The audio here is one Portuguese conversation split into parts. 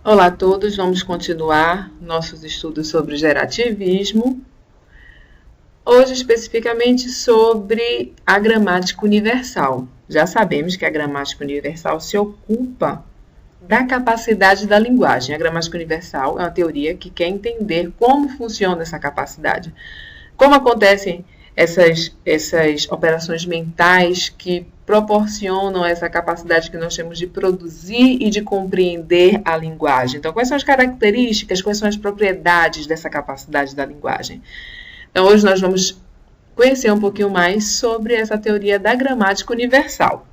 Olá a todos, vamos continuar nossos estudos sobre gerativismo. Hoje, especificamente, sobre a gramática universal. Já sabemos que a gramática universal se ocupa da capacidade da linguagem. A gramática universal é uma teoria que quer entender como funciona essa capacidade. Como acontecem essas operações mentais que proporcionam essa capacidade que nós temos de produzir e de compreender a linguagem. Então, quais são as características, quais são as propriedades dessa capacidade da linguagem? Então, hoje nós vamos conhecer um pouquinho mais sobre essa teoria da gramática universal.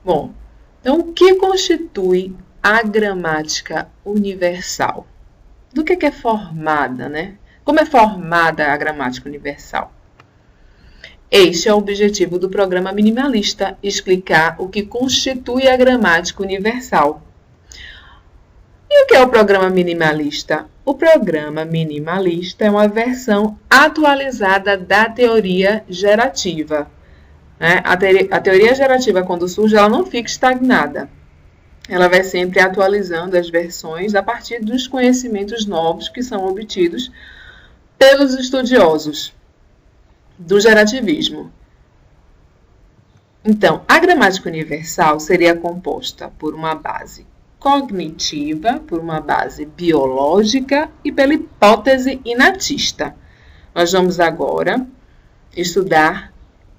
Bom, então, o que constitui a gramática universal? Do que é formada, né? Como é formada a gramática universal? Este é o objetivo do programa minimalista, explicar o que constitui a gramática universal. E o que é o programa minimalista? O programa minimalista é uma versão atualizada da teoria gerativa. A teoria gerativa, quando surge, ela não fica estagnada. Ela vai sempre atualizando as versões a partir dos conhecimentos novos que são obtidos pelos estudiosos do gerativismo. Então, a gramática universal seria composta por uma base cognitiva, por uma base biológica e pela hipótese inatista. Nós vamos agora estudar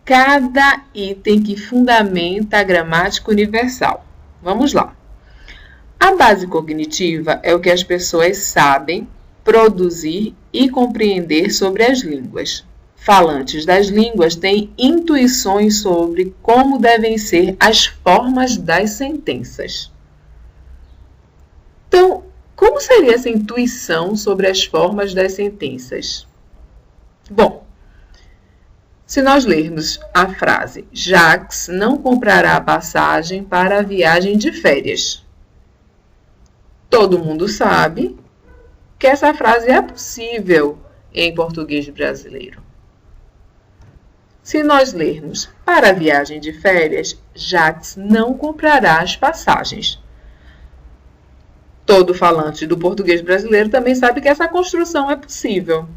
cada item que fundamenta a gramática universal. Vamos lá. A base cognitiva é o que as pessoas sabem produzir e compreender sobre as línguas. Falantes das línguas têm intuições sobre como devem ser as formas das sentenças. Então, como seria essa intuição sobre as formas das sentenças? Bom, se nós lermos a frase Jacques não comprará a passagem para a viagem de férias, todo mundo sabe que essa frase é possível em português brasileiro. Se nós lermos para a viagem de férias, Jacques não comprará as passagens. Todo falante do português brasileiro também sabe que essa construção é possível.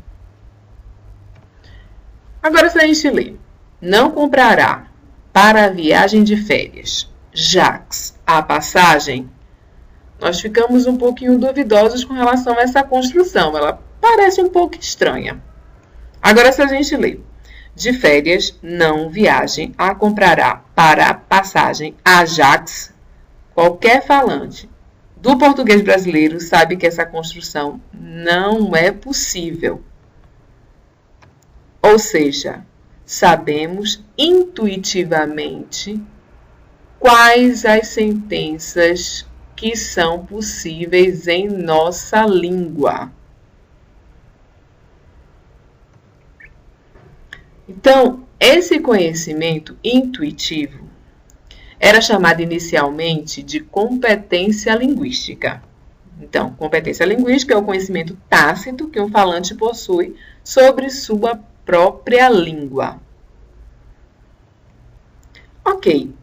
Agora, se a gente ler, não comprará para a viagem de férias, Jacques a passagem, nós ficamos um pouquinho duvidosos com relação a essa construção. Ela parece um pouco estranha. Agora, se a gente ler, de férias, não viagem, a comprará para a passagem a Jacques, qualquer falante do português brasileiro sabe que essa construção não é possível. Ou seja, sabemos intuitivamente quais as sentenças que são possíveis em nossa língua. Então, esse conhecimento intuitivo era chamado inicialmente de competência linguística. Então, competência linguística é o conhecimento tácito que um falante possui sobre sua própria língua. Ok.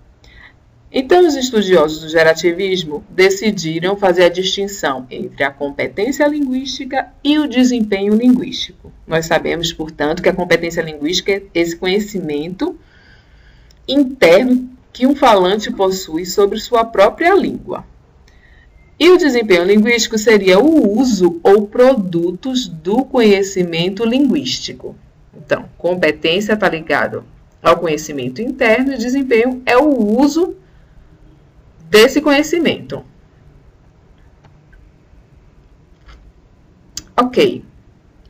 Então, os estudiosos do gerativismo decidiram fazer a distinção entre a competência linguística e o desempenho linguístico. Nós sabemos, portanto, que a competência linguística é esse conhecimento interno que um falante possui sobre sua própria língua. E o desempenho linguístico seria o uso ou produtos do conhecimento linguístico. Então, competência está ligado ao conhecimento interno e desempenho é o uso desse conhecimento. Ok.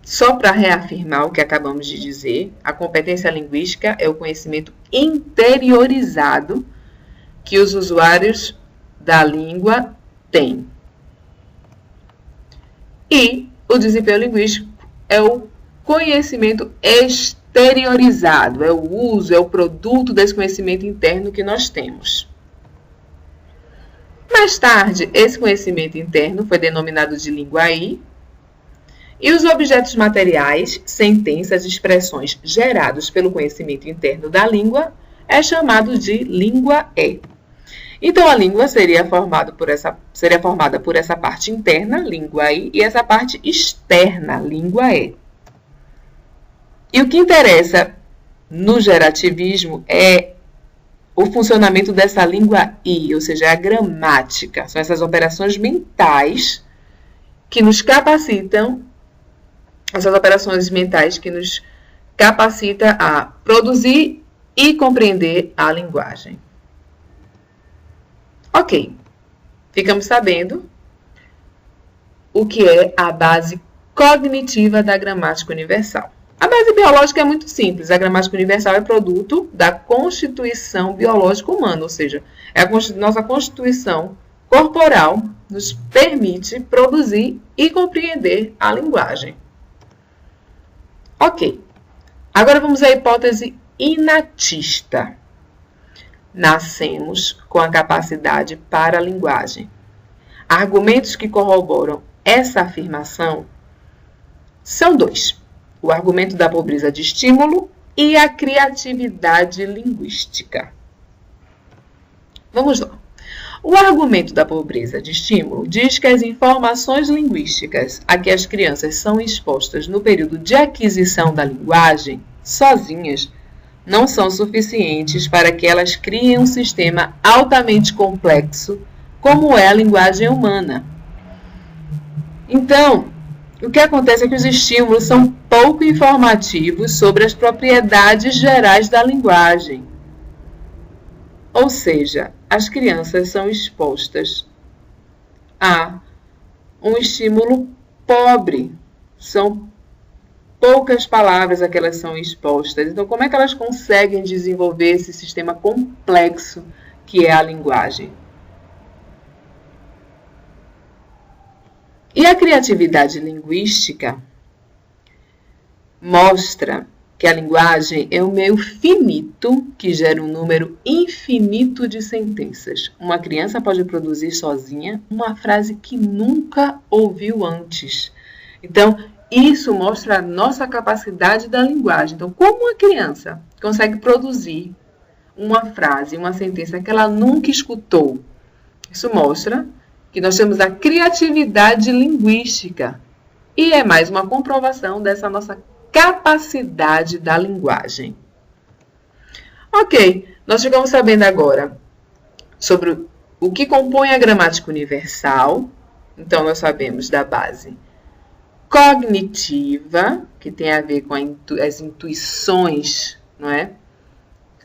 Só para reafirmar o que acabamos de dizer, a competência linguística é o conhecimento interiorizado que os usuários da língua têm. E o desempenho linguístico é o conhecimento exteriorizado, é o uso, é o produto desse conhecimento interno que nós temos. Mais tarde, esse conhecimento interno foi denominado de linguaí, e os objetos materiais, sentenças, expressões gerados pelo conhecimento interno da língua é chamado de língua-é. Então, a língua seria formada por essa parte interna, língua I, e essa parte externa, língua E. E o que interessa no gerativismo é o funcionamento dessa língua I, ou seja, a gramática. São essas operações mentais que nos capacitam, a produzir e compreender a linguagem. Ok, ficamos sabendo o que é a base cognitiva da gramática universal. A base biológica é muito simples. A gramática universal é produto da constituição biológica humana, ou seja, nossa constituição corporal nos permite produzir e compreender a linguagem. Ok, agora vamos à hipótese inatista. Nascemos com a capacidade para a linguagem. Argumentos que corroboram essa afirmação são dois: o argumento da pobreza de estímulo e a criatividade linguística. Vamos lá. O argumento da pobreza de estímulo diz que as informações linguísticas a que as crianças são expostas no período de aquisição da linguagem, sozinhas, não são suficientes para que elas criem um sistema altamente complexo, como é a linguagem humana. Então, o que acontece é que os estímulos são pouco informativos sobre as propriedades gerais da linguagem. Ou seja, as crianças são expostas a um estímulo pobre. São poucas palavras a que elas são expostas. Então, como é que elas conseguem desenvolver esse sistema complexo que é a linguagem? E a criatividade linguística mostra que a linguagem é um meio finito que gera um número infinito de sentenças. Uma criança pode produzir sozinha uma frase que nunca ouviu antes. Então, isso mostra a nossa capacidade da linguagem. Então, como uma criança consegue produzir uma frase, uma sentença que ela nunca escutou? Isso mostra que nós temos a criatividade linguística. E é mais uma comprovação dessa nossa capacidade da linguagem. Ok, nós ficamos sabendo agora sobre o que compõe a gramática universal. Então, nós sabemos da base cognitiva, que tem a ver com as intuições, não é?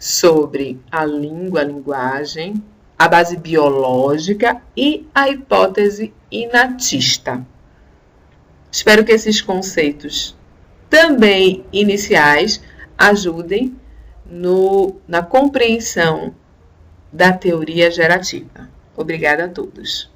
Sobre a língua, a linguagem, a base biológica e a hipótese inatista. Espero que esses conceitos também iniciais ajudem na compreensão da teoria gerativa. Obrigada a todos.